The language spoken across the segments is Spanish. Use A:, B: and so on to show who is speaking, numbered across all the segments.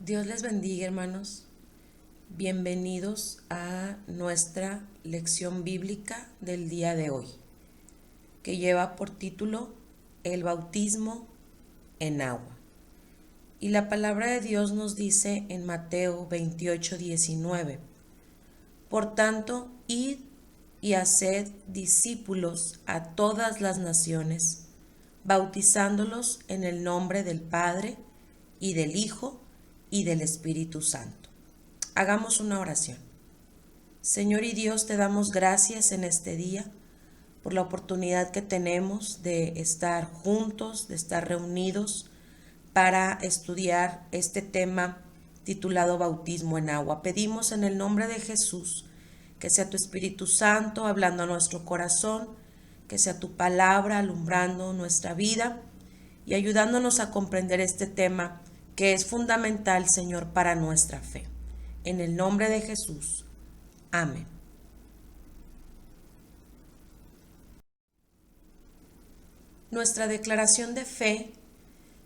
A: Dios les bendiga, hermanos. Bienvenidos a nuestra lección bíblica del día de hoy, que lleva por título El bautismo en agua. Y la palabra de Dios nos dice en Mateo 28:19: Por tanto, id y haced discípulos a todas las naciones, bautizándolos en el nombre del Padre, y del Hijo, y del Espíritu Santo. Hagamos una oración. Señor y Dios, te damos gracias en este día por la oportunidad que tenemos de estar juntos, de estar reunidos para estudiar este tema titulado Bautismo en agua. Pedimos en el nombre de Jesús que sea tu Espíritu Santo hablando a nuestro corazón, que sea tu palabra alumbrando nuestra vida y ayudándonos a comprender este tema que es fundamental, Señor, para nuestra fe. En el nombre de Jesús. Amén. Nuestra declaración de fe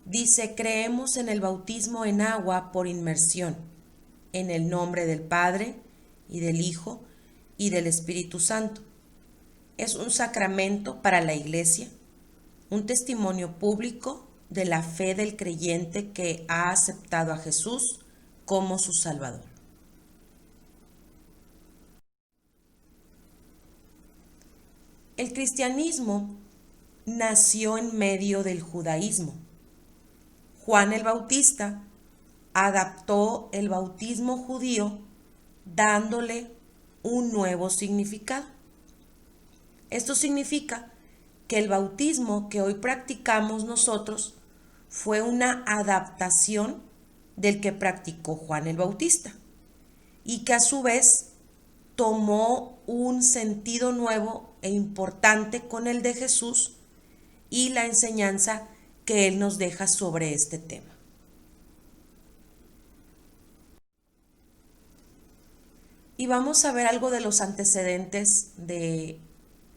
A: dice: creemos en el bautismo en agua por inmersión, en el nombre del Padre, y del Hijo, y del Espíritu Santo. Es un sacramento para la Iglesia, un testimonio público de la fe del creyente que ha aceptado a Jesús como su Salvador. El cristianismo nació en medio del judaísmo. Juan el Bautista adaptó el bautismo judío dándole un nuevo significado. Esto significa que el bautismo que hoy practicamos nosotros fue una adaptación del que practicó Juan el Bautista y que a su vez tomó un sentido nuevo e importante con el de Jesús y la enseñanza que él nos deja sobre este tema. Y vamos a ver algo de los antecedentes de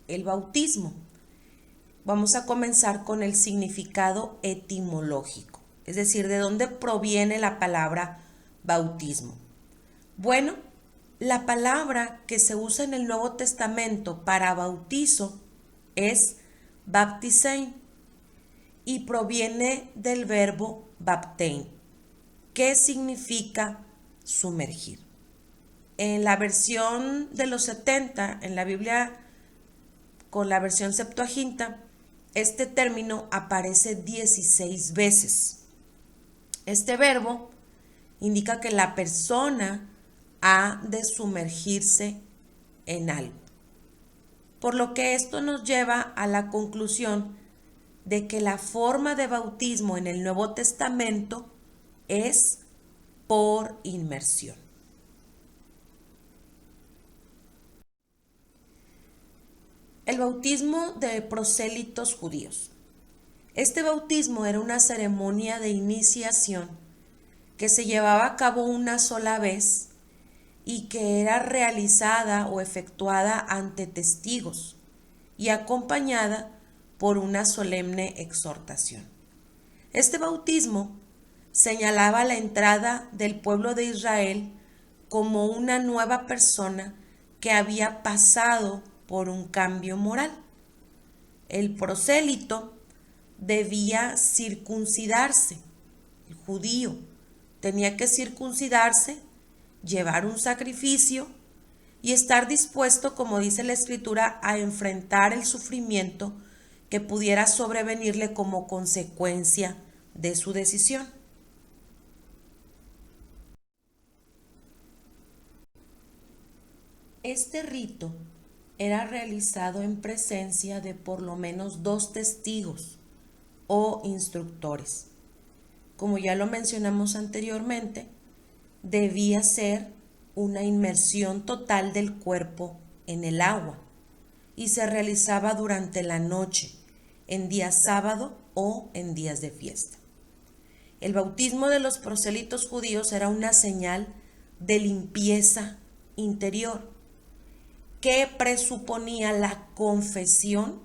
A: el bautismo. Vamos a comenzar con el significado etimológico, es decir, de dónde proviene la palabra bautismo. Bueno, la palabra que se usa en el Nuevo Testamento para bautizo es baptisein y proviene del verbo baptein, que significa sumergir. En la versión de los 70, en la Biblia con la versión Septuaginta, este término aparece 16 veces. Este verbo indica que la persona ha de sumergirse en algo. Por lo que esto nos lleva a la conclusión de que la forma de bautismo en el Nuevo Testamento es por inmersión. El bautismo de prosélitos judíos. Este bautismo era una ceremonia de iniciación que se llevaba a cabo una sola vez y que era realizada o efectuada ante testigos y acompañada por una solemne exhortación. Este bautismo señalaba la entrada del pueblo de Israel como una nueva persona que había pasado por un cambio moral. El prosélito debía circuncidarse, el judío tenía que circuncidarse, llevar un sacrificio y estar dispuesto, como dice la Escritura, a enfrentar el sufrimiento que pudiera sobrevenirle como consecuencia de su decisión. Este rito era realizado en presencia de por lo menos 2 testigos o instructores. Como ya lo mencionamos anteriormente, debía ser una inmersión total del cuerpo en el agua y se realizaba durante la noche, en día sábado o en días de fiesta. El bautismo de los prosélitos judíos era una señal de limpieza interior que presuponía la confesión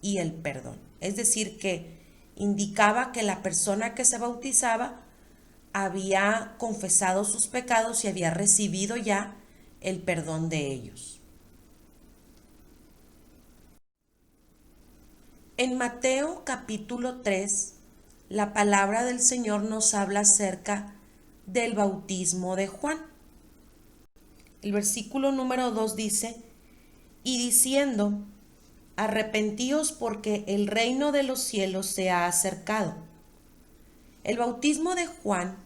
A: y el perdón. Es decir, que indicaba que la persona que se bautizaba había confesado sus pecados y había recibido ya el perdón de ellos. En Mateo capítulo 3, la palabra del Señor nos habla acerca del bautismo de Juan. El versículo número 2 dice, y diciendo, arrepentíos porque el reino de los cielos se ha acercado. El bautismo de Juan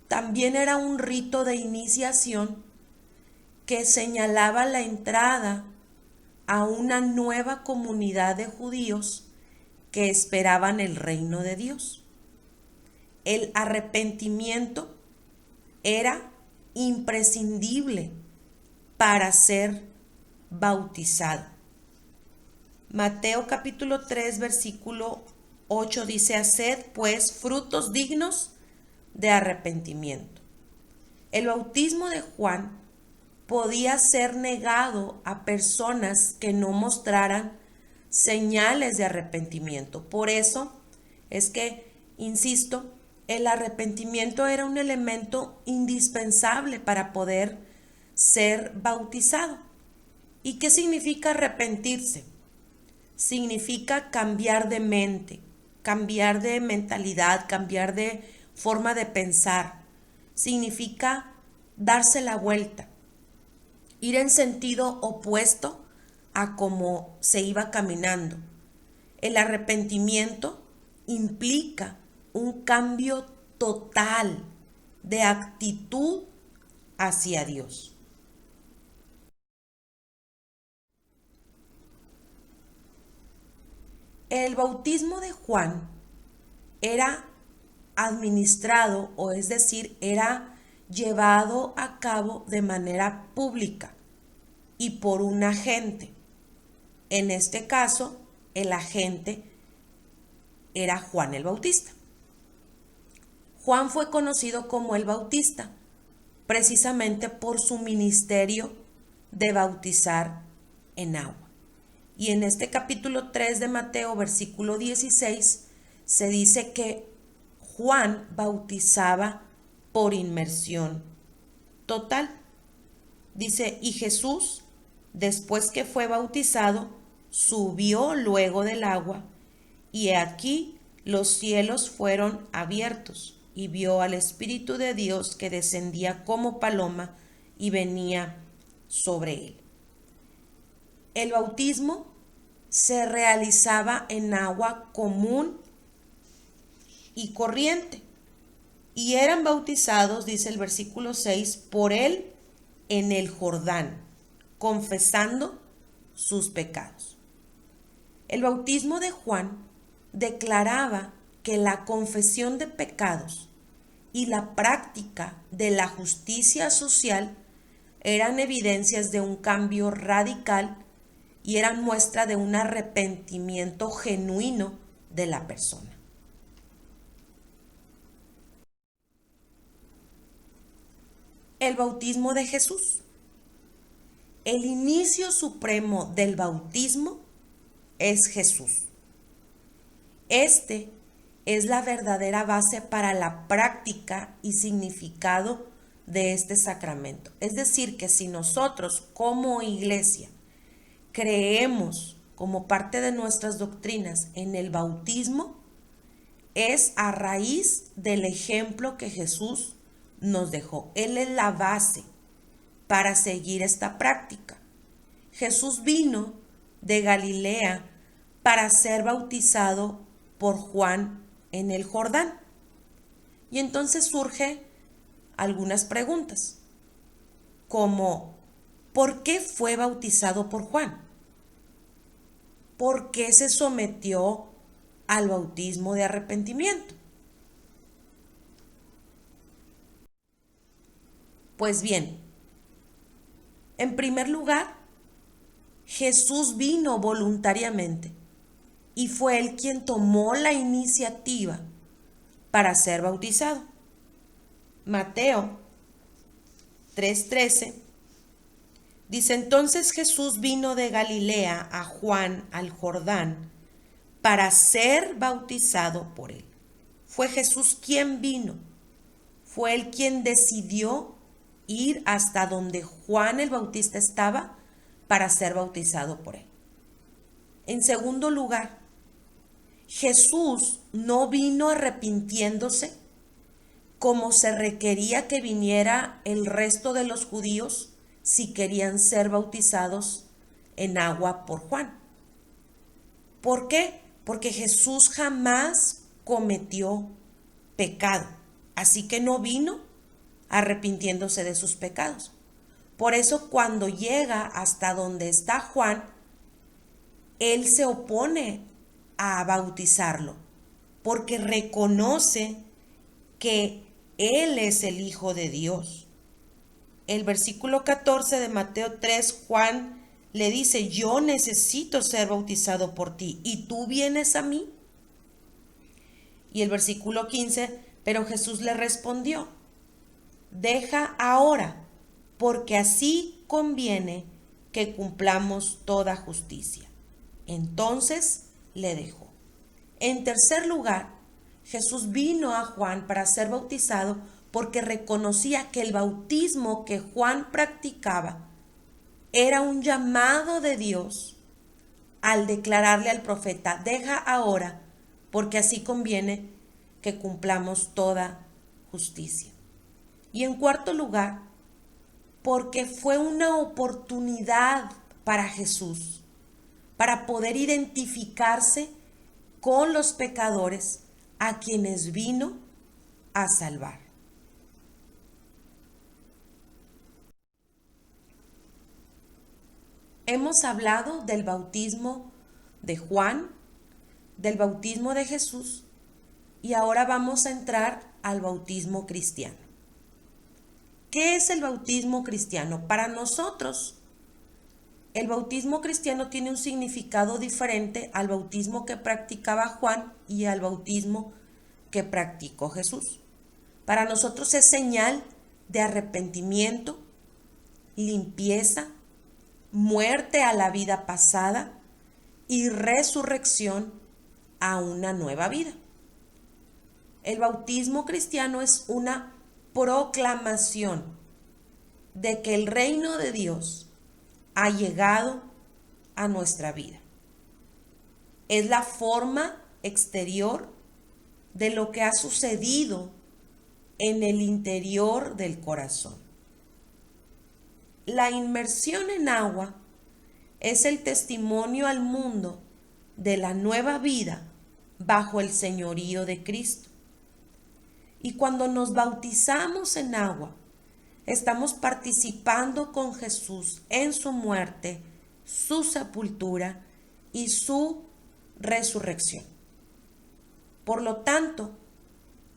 A: también era un rito de iniciación que señalaba la entrada a una nueva comunidad de judíos que esperaban el reino de Dios. El arrepentimiento era imprescindible para ser bautizado. Mateo capítulo 3 versículo 8 dice, haced pues frutos dignos de arrepentimiento. El bautismo de Juan podía ser negado a personas que no mostraran señales de arrepentimiento. Por eso es que, insisto, el arrepentimiento era un elemento indispensable para poder ser bautizado. ¿Y qué significa arrepentirse? Significa cambiar de mente, cambiar de mentalidad, cambiar de forma de pensar. Significa darse la vuelta, ir en sentido opuesto a como se iba caminando. El arrepentimiento implica un cambio total de actitud hacia Dios. El bautismo de Juan era administrado, o es decir, era llevado a cabo de manera pública y por un agente. En este caso, el agente era Juan el Bautista. Juan fue conocido como el Bautista, precisamente por su ministerio de bautizar en agua. Y en este capítulo 3 de Mateo, versículo 16, se dice que Juan bautizaba por inmersión total. Dice, y Jesús, después que fue bautizado, subió luego del agua, y aquí los cielos fueron abiertos, y vio al Espíritu de Dios que descendía como paloma y venía sobre él. El bautismo se realizaba en agua común y corriente, y eran bautizados, dice el versículo 6, por él en el Jordán, confesando sus pecados. El bautismo de Juan declaraba que la confesión de pecados y la práctica de la justicia social eran evidencias de un cambio radical y eran muestra de un arrepentimiento genuino de la persona. El bautismo de Jesús. El inicio supremo del bautismo es Jesús. Este es la verdadera base para la práctica y significado de este sacramento. Es decir, que si nosotros como iglesia creemos como parte de nuestras doctrinas en el bautismo, es a raíz del ejemplo que Jesús nos dejó. Él es la base para seguir esta práctica. Jesús vino de Galilea para ser bautizado por Juan en el Jordán. Y entonces surgen algunas preguntas, como ¿por qué fue bautizado por Juan? ¿Por qué se sometió al bautismo de arrepentimiento? Pues bien, en primer lugar, Jesús vino voluntariamente y fue él quien tomó la iniciativa para ser bautizado. Mateo 3:13 dice, entonces Jesús vino de Galilea a Juan al Jordán para ser bautizado por él. Fue Jesús quien vino. fue él quien decidió ir hasta donde Juan el Bautista estaba para ser bautizado por él. En segundo lugar, Jesús no vino arrepintiéndose como se requería que viniera el resto de los judíos si querían ser bautizados en agua por Juan. ¿Por qué? Porque Jesús jamás cometió pecado, así que no vino arrepintiéndose de sus pecados. Por eso cuando llega hasta donde está Juan, él se opone a bautizarlo, porque reconoce que él es el Hijo de Dios. El versículo 14 de Mateo 3, Juan le dice: yo necesito ser bautizado por ti, ¿y tú vienes a mí? Y el versículo 15, pero Jesús le respondió: deja ahora, porque así conviene que cumplamos toda justicia. Entonces le dejó. En tercer lugar, Jesús vino a Juan para ser bautizado porque reconocía que el bautismo que Juan practicaba era un llamado de Dios al declararle al profeta: deja ahora, porque así conviene que cumplamos toda justicia. Y en cuarto lugar, porque fue una oportunidad para Jesús para poder identificarse con los pecadores a quienes vino a salvar. Hemos hablado del bautismo de Juan, del bautismo de Jesús, y ahora vamos a entrar al bautismo cristiano. ¿Qué es el bautismo cristiano? Para nosotros, el bautismo cristiano tiene un significado diferente al bautismo que practicaba Juan y al bautismo que practicó Jesús. Para nosotros es señal de arrepentimiento, limpieza, muerte a la vida pasada y resurrección a una nueva vida. El bautismo cristiano es una proclamación de que el reino de Dios ha llegado a nuestra vida. Es la forma exterior de lo que ha sucedido en el interior del corazón. La inmersión en agua es el testimonio al mundo de la nueva vida bajo el señorío de Cristo. Y cuando nos bautizamos en agua, estamos participando con Jesús en su muerte, su sepultura y su resurrección. Por lo tanto,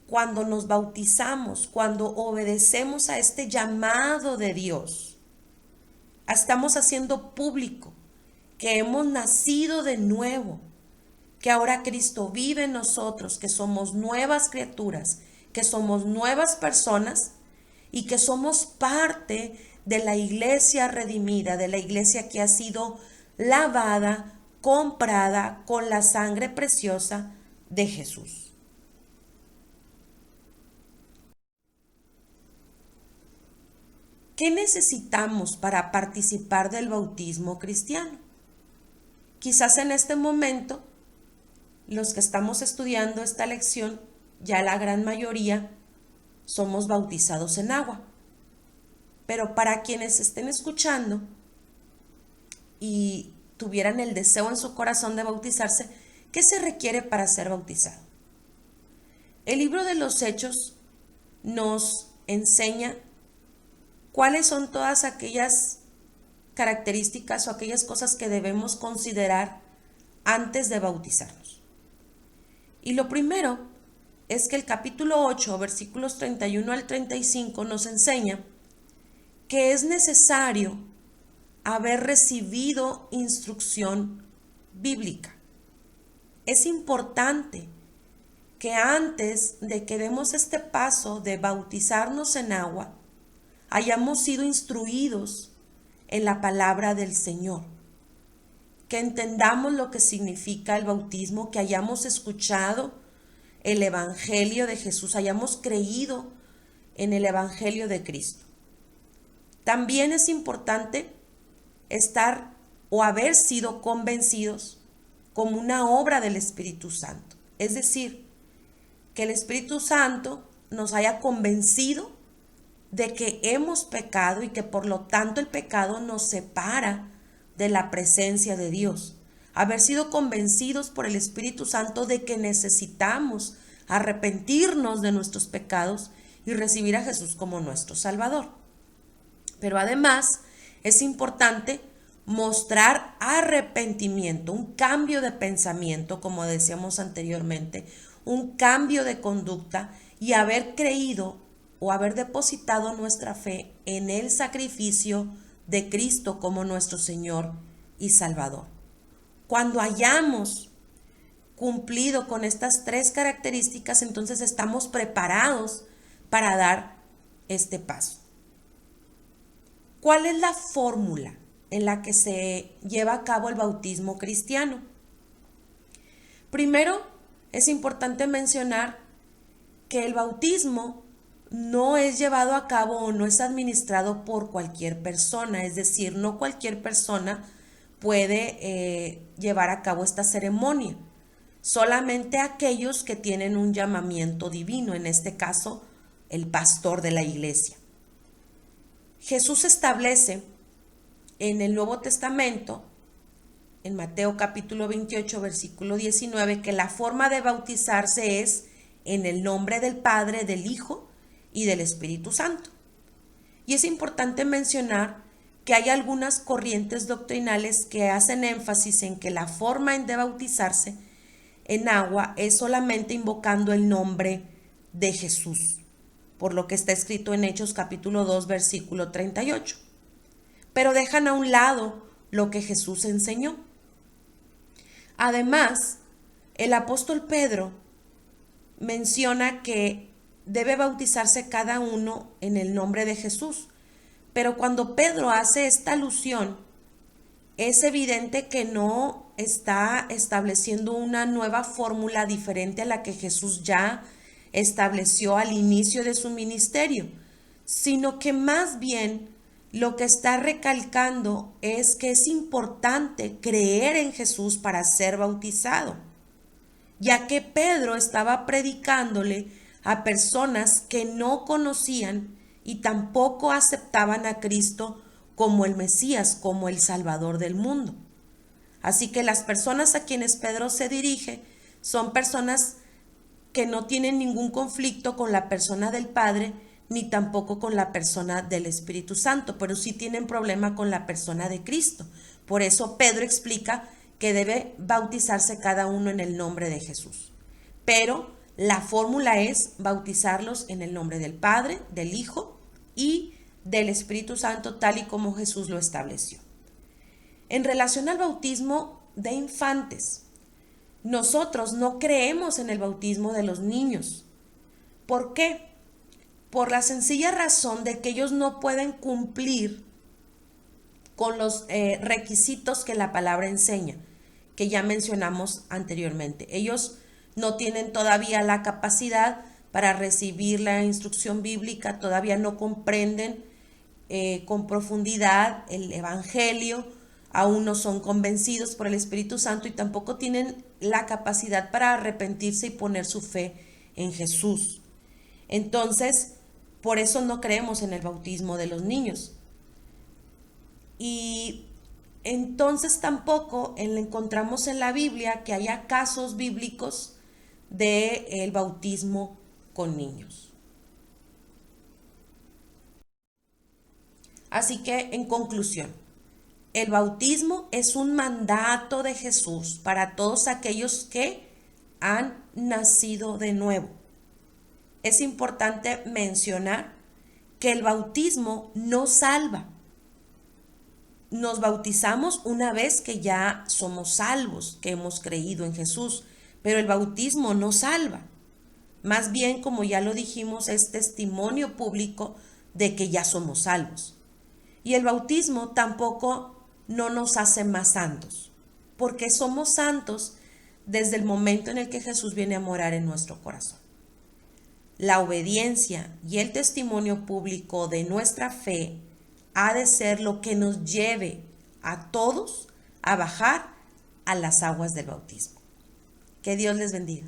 A: cuando nos bautizamos, cuando obedecemos a este llamado de Dios, estamos haciendo público que hemos nacido de nuevo, que ahora Cristo vive en nosotros, que somos nuevas criaturas, que somos nuevas personas y que somos parte de la iglesia redimida, de la iglesia que ha sido lavada, comprada con la sangre preciosa de Jesús. ¿Qué necesitamos para participar del bautismo cristiano? Quizás en este momento, los que estamos estudiando esta lección, ya la gran mayoría somos bautizados en agua. Pero para quienes estén escuchando y tuvieran el deseo en su corazón de bautizarse, ¿qué se requiere para ser bautizado? El libro de los Hechos nos enseña cuáles son todas aquellas características o aquellas cosas que debemos considerar antes de bautizarnos. Y lo primero es que el capítulo 8, versículos 31 al 35 nos enseña que es necesario haber recibido instrucción bíblica. Es importante que antes de que demos este paso de bautizarnos en agua, hayamos sido instruidos en la palabra del Señor, que entendamos lo que significa el bautismo, que hayamos escuchado el Evangelio de Jesús, hayamos creído en el Evangelio de Cristo. También es importante estar o haber sido convencidos como una obra del Espíritu Santo. Es decir, que el Espíritu Santo nos haya convencido de que hemos pecado y que por lo tanto el pecado nos separa de la presencia de Dios. Haber sido convencidos por el Espíritu Santo de que necesitamos arrepentirnos de nuestros pecados y recibir a Jesús como nuestro Salvador. Pero además es importante mostrar arrepentimiento, un cambio de pensamiento, como decíamos anteriormente, un cambio de conducta y haber creído o haber depositado nuestra fe en el sacrificio de Cristo como nuestro Señor y Salvador. Cuando hayamos cumplido con estas tres características, entonces estamos preparados para dar este paso. ¿Cuál es la fórmula en la que se lleva a cabo el bautismo cristiano? Primero, es importante mencionar que el bautismo no es llevado a cabo o no es administrado por cualquier persona, es decir, no cualquier persona puede llevar a cabo esta ceremonia, solamente aquellos que tienen un llamamiento divino, en este caso, el pastor de la iglesia. Jesús establece en el Nuevo Testamento, en Mateo capítulo 28, versículo 19, que la forma de bautizarse es en el nombre del Padre, del Hijo y del Espíritu Santo. Y es importante mencionar que hay algunas corrientes doctrinales que hacen énfasis en que la forma de bautizarse en agua es solamente invocando el nombre de Jesús, por lo que está escrito en Hechos capítulo 2, versículo 38. Pero dejan a un lado lo que Jesús enseñó. Además, el apóstol Pedro menciona que debe bautizarse cada uno en el nombre de Jesús. Pero cuando Pedro hace esta alusión, es evidente que no está estableciendo una nueva fórmula diferente a la que Jesús ya estableció al inicio de su ministerio, sino que más bien lo que está recalcando es que es importante creer en Jesús para ser bautizado, ya que Pedro estaba predicándole a personas que no conocían y tampoco aceptaban a Cristo como el Mesías, como el Salvador del mundo. Así que las personas a quienes Pedro se dirige son personas que no tienen ningún conflicto con la persona del Padre, ni tampoco con la persona del Espíritu Santo, pero sí tienen problema con la persona de Cristo. Por eso Pedro explica que debe bautizarse cada uno en el nombre de Jesús. Pero la fórmula es bautizarlos en el nombre del Padre, del Hijo y del Espíritu Santo, tal y como Jesús lo estableció. En relación al bautismo de infantes, nosotros no creemos en el bautismo de los niños. ¿Por qué? Por la sencilla razón de que ellos no pueden cumplir con los requisitos que la palabra enseña, que ya mencionamos anteriormente. Ellos no tienen todavía la capacidad para recibir la instrucción bíblica, todavía no comprenden con profundidad el Evangelio, aún no son convencidos por el Espíritu Santo y tampoco tienen la capacidad para arrepentirse y poner su fe en Jesús. Entonces, por eso no creemos en el bautismo de los niños. Y entonces tampoco encontramos en la Biblia que haya casos bíblicos del bautismo con niños. Así que, en conclusión, el bautismo es un mandato de Jesús para todos aquellos que han nacido de nuevo. Es importante mencionar que el bautismo no salva. Nos bautizamos una vez que ya somos salvos, que hemos creído en Jesús, pero el bautismo no salva. Más bien, como ya lo dijimos, es testimonio público de que ya somos salvos. Y el bautismo tampoco no nos hace más santos, porque somos santos desde el momento en el que Jesús viene a morar en nuestro corazón. la obediencia y el testimonio público de nuestra fe ha de ser lo que nos lleve a todos a bajar a las aguas del bautismo. Que Dios les bendiga.